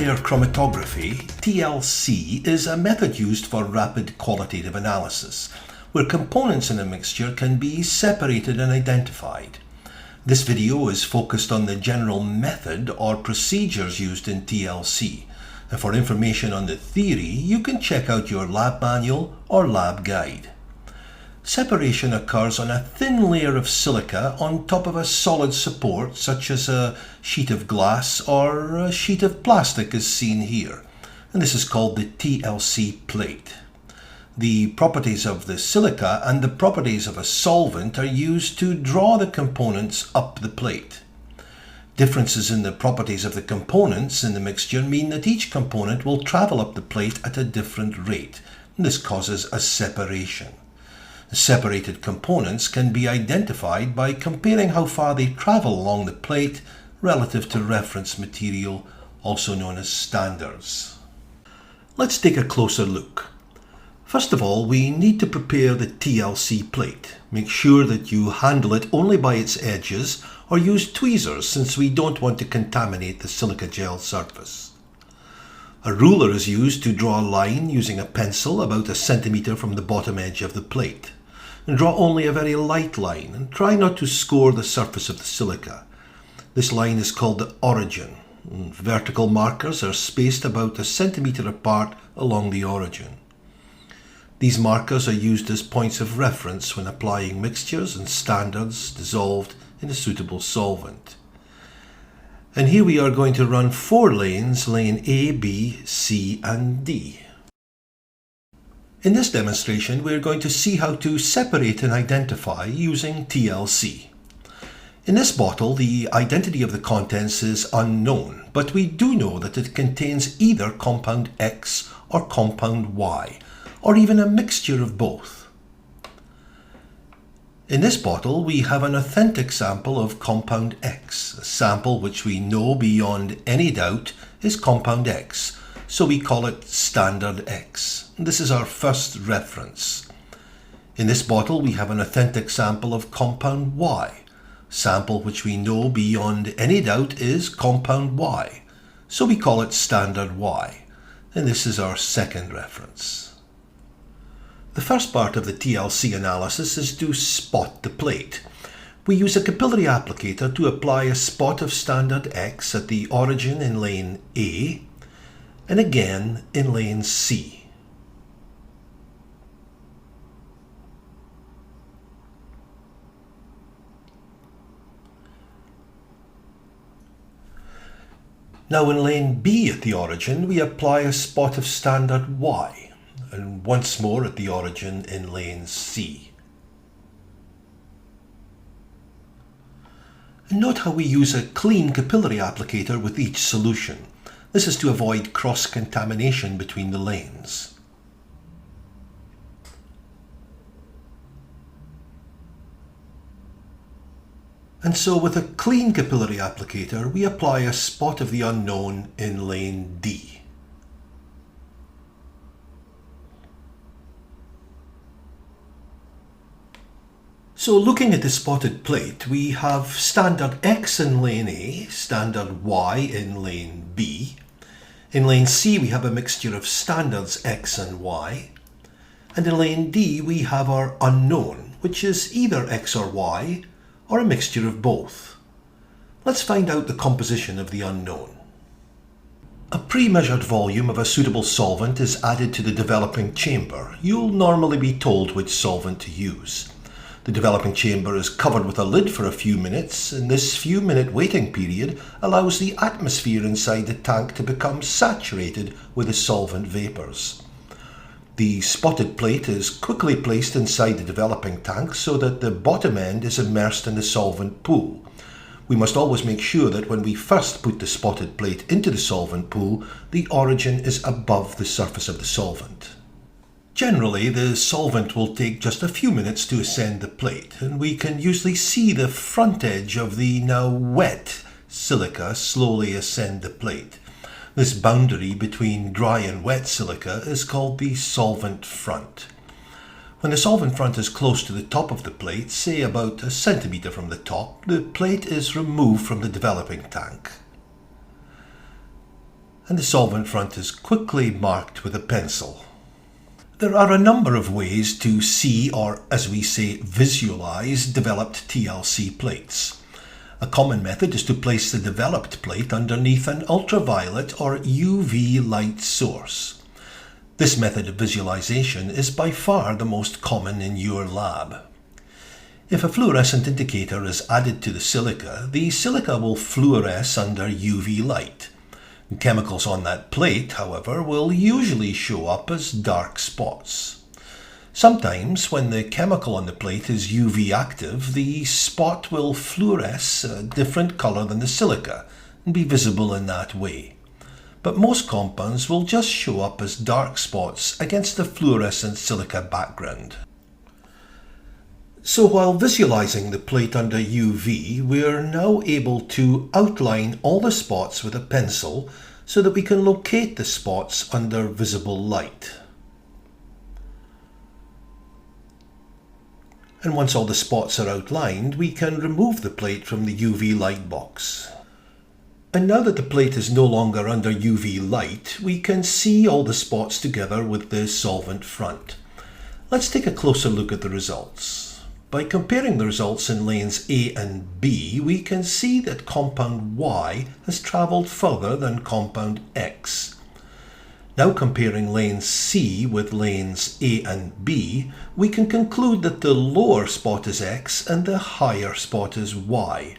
two-layer chromatography, TLC, is a method used for rapid qualitative analysis, where components in a mixture can be separated and identified. This video is focused on the general method or procedures used in TLC, and for information on the theory, you can check out your lab manual or lab guide. Separation occurs on a thin layer of silica on top of a solid support such as a sheet of glass or a sheet of plastic as seen here, and this is called the TLC plate. The properties of the silica and the properties of a solvent are used to draw the components up the plate. Differences in the properties of the components in the mixture mean that each component will travel up the plate at a different rate, and this causes a separation. The separated components can be identified by comparing how far they travel along the plate relative to reference material, also known as standards. Let's take a closer look. First of all, we need to prepare the TLC plate. Make sure that you handle it only by its edges or use tweezers since we don't want to contaminate the silica gel surface. A ruler is used to draw a line using a pencil about 1 centimeter from the bottom edge of the plate. And draw only a very light line and try not to score the surface of the silica. This line is called the origin. Vertical markers are spaced about 1 centimeter apart along the origin. These markers are used as points of reference when applying mixtures and standards dissolved in a suitable solvent. And here we are going to run 4 lanes, lane A, B, C and D. In this demonstration, we're going to see how to separate and identify using TLC. In this bottle, the identity of the contents is unknown, but we do know that it contains either compound X or compound Y, or even a mixture of both. In this bottle, we have an authentic sample of compound X, a sample which we know beyond any doubt is compound X, so we call it standard X. This is our first reference. In this bottle, we have an authentic sample of compound Y, sample which we know beyond any doubt is compound Y, so we call it standard Y, and this is our second reference. The first part of the TLC analysis is to spot the plate. We use a capillary applicator to apply a spot of standard X at the origin in lane A, and again in lane C. Now in lane B at the origin, we apply a spot of standard Y, and once more at the origin in lane C. And note how we use a clean capillary applicator with each solution. This is to avoid cross-contamination between the lanes. And so with a clean capillary applicator, we apply a spot of the unknown in lane D. So looking at the spotted plate, we have standard X in lane A, standard Y in lane B. In lane C, we have a mixture of standards X and Y. And in lane D, we have our unknown, which is either X or Y, or a mixture of both. Let's find out the composition of the unknown. A pre-measured volume of a suitable solvent is added to the developing chamber. You'll normally be told which solvent to use. The developing chamber is covered with a lid for a few minutes, and this few-minute waiting period allows the atmosphere inside the tank to become saturated with the solvent vapours. The spotted plate is quickly placed inside the developing tank so that the bottom end is immersed in the solvent pool. We must always make sure that when we first put the spotted plate into the solvent pool, the origin is above the surface of the solvent. Generally, the solvent will take just a few minutes to ascend the plate, and we can usually see the front edge of the now wet silica slowly ascend the plate. This boundary between dry and wet silica is called the solvent front. When the solvent front is close to the top of the plate, say about 1 centimeter from the top, the plate is removed from the developing tank. and the solvent front is quickly marked with a pencil. There are a number of ways to see, or as we say, visualize developed TLC plates. A common method is to place the developed plate underneath an ultraviolet or UV light source. This method of visualization is by far the most common in your lab. If a fluorescent indicator is added to the silica will fluoresce under UV light. Chemicals on that plate, however, will usually show up as dark spots. Sometimes, when the chemical on the plate is UV active, the spot will fluoresce a different colour than the silica and be visible in that way. But most compounds will just show up as dark spots against the fluorescent silica background. So while visualizing the plate under UV, we're now able to outline all the spots with a pencil so that we can locate the spots under visible light. And once all the spots are outlined, we can remove the plate from the UV light box. And now that the plate is no longer under UV light, we can see all the spots together with the solvent front. Let's take a closer look at the results. By comparing the results in lanes A and B, we can see that compound Y has travelled further than compound X. Now comparing lane C with lanes A and B, we can conclude that the lower spot is X and the higher spot is Y.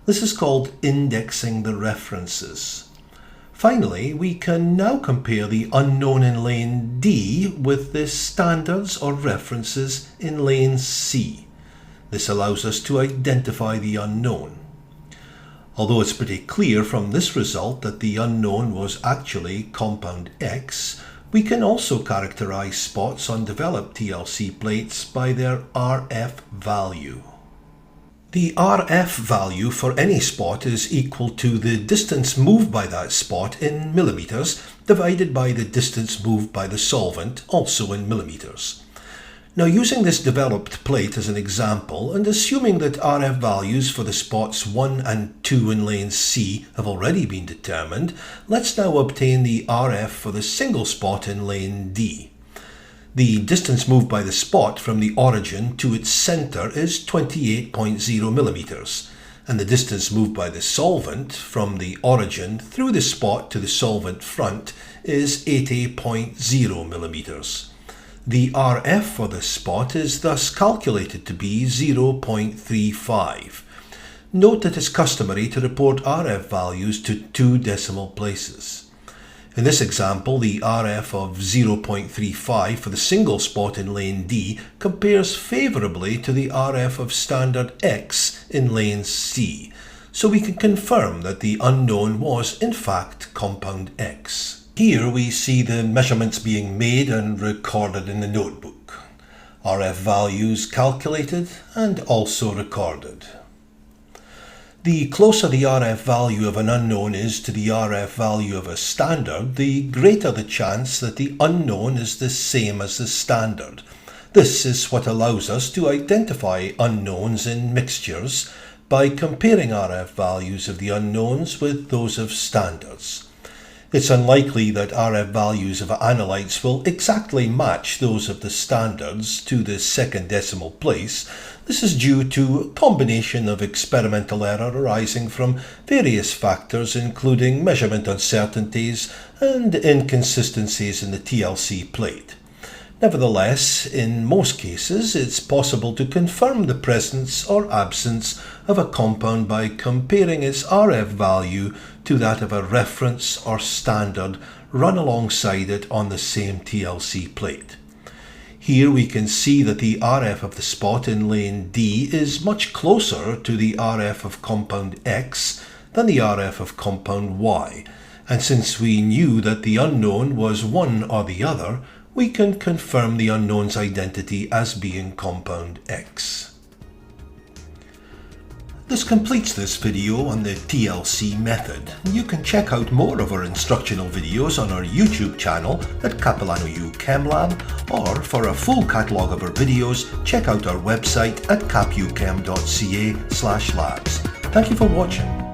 This is called indexing the references. Finally, we can now compare the unknown in lane D with the standards or references in lane C. This allows us to identify the unknown. Although it's pretty clear from this result that the unknown was actually compound X, we can also characterize spots on developed TLC plates by their RF value. The RF value for any spot is equal to the distance moved by that spot in millimeters divided by the distance moved by the solvent, also in millimeters. Now, using this developed plate as an example, and assuming that RF values for the spots 1 and 2 in lane C have already been determined, let's now obtain the RF for the single spot in lane D. The distance moved by the spot from the origin to its centre is 28.0 millimeters, and the distance moved by the solvent from the origin through the spot to the solvent front is 80.0 millimeters. The RF for this spot is thus calculated to be 0.35. Note that it's customary to report RF values to 2 decimal places. In this example, the RF of 0.35 for the single spot in lane D compares favourably to the RF of standard X in lane C, so we can confirm that the unknown was in fact compound X. Here we see the measurements being made and recorded in the notebook. RF values calculated and also recorded. The closer the RF value of an unknown is to the RF value of a standard, the greater the chance that the unknown is the same as the standard. This is what allows us to identify unknowns in mixtures by comparing RF values of the unknowns with those of standards. It's unlikely that RF values of analytes will exactly match those of the standards to the second decimal place. This is due to a combination of experimental error arising from various factors, including measurement uncertainties and inconsistencies in the TLC plate. Nevertheless, in most cases, it's possible to confirm the presence or absence of a compound by comparing its RF value to that of a reference or standard run alongside it on the same TLC plate. Here we can see that the RF of the spot in lane D is much closer to the RF of compound X than the RF of compound Y, and since we knew that the unknown was one or the other, we can confirm the unknown's identity as being compound X. This completes this video on the TLC method. You can check out more of our instructional videos on our YouTube channel at Capilano U ChemLab, or for a full catalogue of our videos, check out our website at capuchem.ca/labs. Thank you for watching.